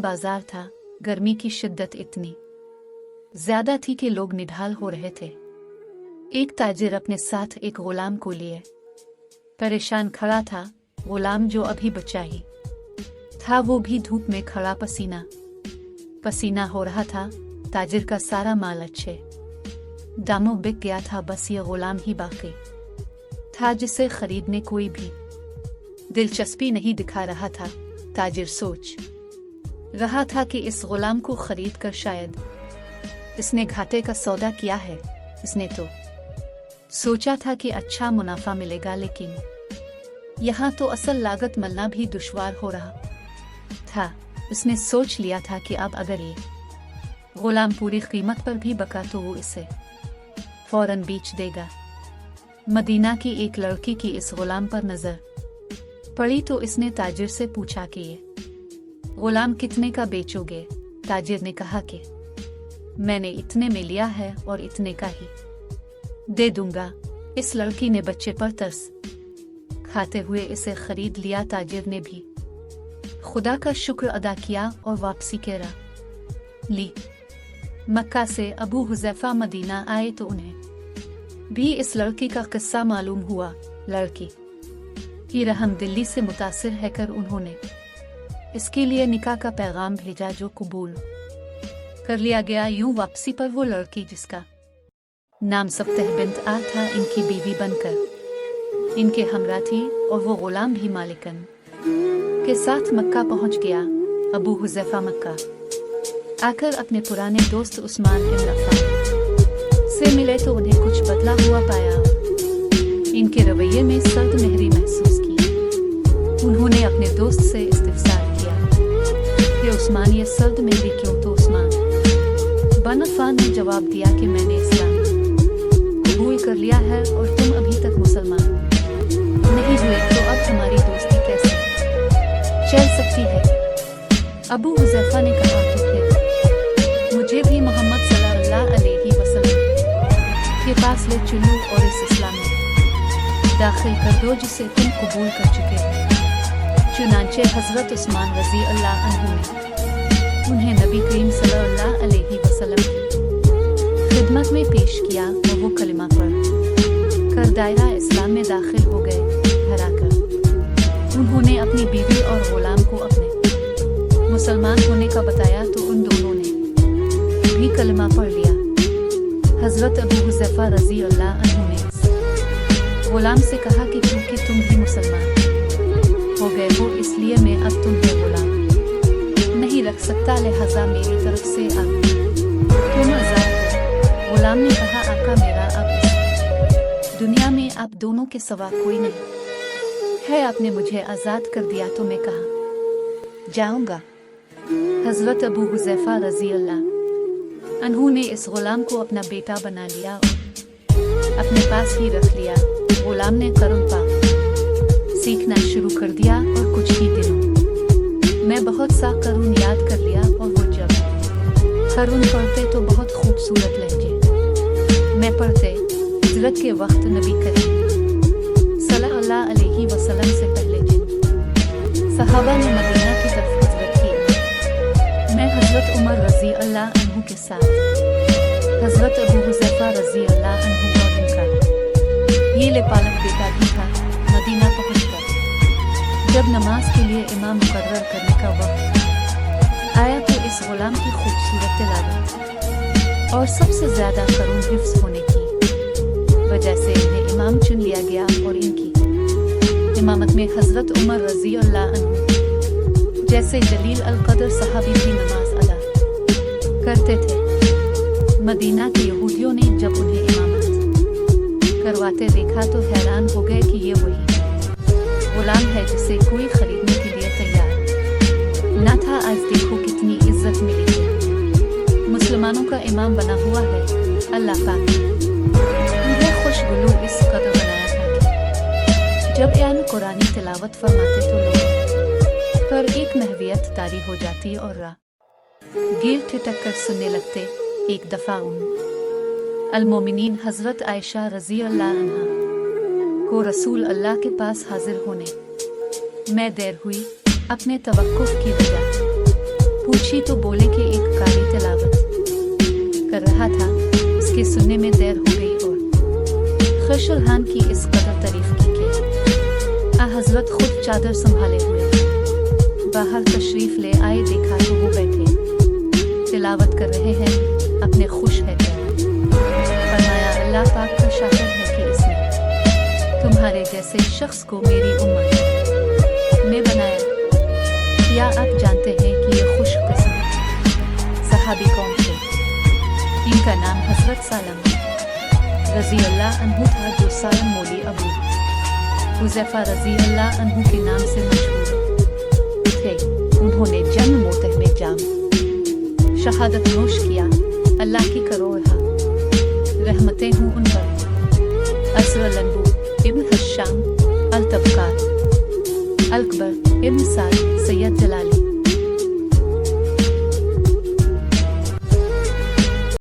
बाजार था। गर्मी की शिद्दत इतनी ज्यादा थी कि लोग निढाल हो रहे थे। एक ताजिर अपने साथ एक गुलाम को लिए परेशान खड़ा था। गुलाम जो अभी बच्चा ही था, वो भी धूप में खड़ा पसीना पसीना हो रहा था। ताजिर का सारा माल अच्छे दामों बिक गया था, बस ये गुलाम ही बाकी था जिसे खरीदने कोई भी दिलचस्पी नहीं दिखा रहा था। ताजिर सोच रहा था कि इस गुलाम को खरीद कर शायद इसने घाटे का सौदा किया है। इसने तो सोचा था कि अच्छा मुनाफा मिलेगा, लेकिन यहाँ तो असल लागत मिलना भी दुश्वार हो रहा था। उसने सोच लिया था कि अब अगर ये गुलाम पूरी कीमत पर भी बका तो वो इसे फौरन बेच देगा। मदीना की एक लड़की की इस गुलाम पर नजर पड़ी तो इसने ताजिर से पूछा कि ये गुलाम कितने का बेचोगे। ताजिर ने कहा कि मैंने इतने में लिया है और इतने का ही दे दूंगा। इस लड़की ने बच्चे पर तरस खाते हुए इसे खरीद लिया। ताजिर ने भी खुदा का शुक्र अदा किया और वापसी के राह ली। मक्का से अबू हुज़ैफा मदीना आए तो उन्हें भी इस लड़की का किस्सा मालूम हुआ। लड़की की रहम दिल्ली से मुतासिर है कर उन्होंने इसके लिए निकाह का पैगाम भेजा, जो कबूल कर लिया गया। यूं वापसी पर वो लड़की जिसका नाम सब्तह बिन्त आ था, इनकी बीवी बनकर इनके हमरा थी और वो गुलाम भी मालिकन के साथ मक्का पहुंच गया। अबू हुज़ैफा मक्का आकर अपने पुराने दोस्त उस्मान इब्न अफ़्फ़ान से मिले तो उन्हें कुछ बदला हुआ पाया। इनके रवैये में सर्द महरी महसूस की। उन्होंने अपने दोस्त से इस्तिफ़सार किया कि उस्मान ये सर्द महरी क्यों? तो उस्मान बिन अफ़्फ़ान ने जवाब दिया कि मैंने इस्लाम कबूल कर लिया है और तुम अभी तक मुसलमान नहीं हुए, तो अब हमारी दोस्ती कैसे चल सकती है? अबू हुज़ैफा ने कहा कि फिर मुझे भी मोहम्मद सल्लल्लाहु अलैहि वसल्लम के पास ले चलो और इस इस्लाम में दाखिल कर दो जिसे तुम कबूल कर चुके हो। चुनांचे हज़रत उस्मान रज़ी अल्लाह अन्हु ने उन्हें नबी करीम सल्लल्लाहु अलैहि वसल्लम की खिदमत में पेश किया और वो कलिमा पढ़ कर दायरा इस्लाम में दाखिल हो गए। घर आकर उन्होंने अपनी बीवी और गुलाम को अपने मुसलमान होने का बताया तो उन दोनों ने भी कलिमा पढ़ लिया। हज़रत अबू हुज़ैफा रज़ी अल्लाह अन्हु ने गुलाम से कहा कि क्योंकि तुम भी मुसलमान हो गए हो, इसलिए मैं अब तुम्हें गुलाम नहीं रख सकता, लिहाजा मेरी तरफ से अब तुम आज़ाद हो। गुलाम ने कहा, आका मेरा अब इस दुनिया में आप दोनों के सिवा कोई नहीं है, आपने मुझे आज़ाद कर दिया तो मैं कहाँ जाऊंगा। हज़रत अबू हुज़ैफा रज़ी अल्लाह अन्हु ने इस गुलाम को अपना बेटा बना लिया और अपने पास ही रख लिया। गुलाम ने कुरान पाक सीखना शुरू कर दिया और कुछ ही दिनों में बहुत सा कुरान याद कर लिया और वो जब कुरान पढ़ते तो बहुत खूबसूरत लहजे में पढ़ते। हिजरत के वक्त नबी करीम सल्लल्लाहु अलैहि वसल्लम से पहले जिन सहाबा ने मदीना की तरफ हिजरत की, मैं हज़रत उमर रज़ी अल्लाह अन्हु के साथ हज़रत अबू हुज़ैफा रज़ी अल्लाह अन्हु और इनका ये लेपालक बेटा भी था। मदीना पहुंचकर जब नमाज के लिए इमाम मुकर्रर करने का वक्त आया तो इस गुलाम की खूबसूरत तिलावत और सबसे ज्यादा कुरान हिफ्ज़ होने की वजह से इन्हें इमाम चुन लिया गया और इनकी इमामत में हज़रत उमर रज़ी अल्लाह अन्हु जैसे जलील अल क़द्र सहाबी भी नमाज अदा करते थे। मदीना के यहूदियों ने जब उन्हें इमामत करवाते देखा तो हैरान हो गए कि ये वही गुलाम है जिसे कोई खरीदने के लिए तैयार न था। आज देखो कितनी इज्जत मिलेगी, मुसलमानों का इमाम बना हुआ है। अल्लाह पाक ने खुशगुलू इस कदर बनाया था कि जब यान कुरानी तिलावत फरमाते तो लोग पर एक महवियत तारी हो जाती और राह गिर ठिठक कर सुनने लगते। एक दफा अल-मोमिनीन हज़रत आयशा रज़ी अल्लाह अन्हा को रसूल अल्लाह के पास हाजिर होने में देर हुई। अपने तवक्कुफ की वजह پوچھی تو بولے کہ ایک قاری تلاوت کر رہا تھا، اس کے سننے میں دیر ہو گئی اور خشرحان کی اس قدر تعریف کی کہ حضرت خود چادر سنبھالے ہوئے باہر تشریف لے آئے، دیکھا تو وہ بیٹھے تلاوت کر رہے ہیں، اپنے خوش ہے کہ فرمایا اللہ پاک کا شاکر ہے کہ اس نے تمہارے جیسے شخص کو میری امت میں بنایا۔ کیا آپ جانتے ہیں کہ یہ خوش قسمت صحابی کون تھے؟ ان کا نام حضرت سالم رضی اللہ عنہ تھا، جو سالم مولی ابو حذیفہ رضی اللہ عنہ کے نام سے مشہور تھے۔ انہوں نے جنگ موتہ میں جام شہادت نوش کیا۔ اللہ کی کروڑ رحمتیں ہوں ان پر۔ اسر لنبو ابن حشام، الطبقات، اکبر ابن سعد، سید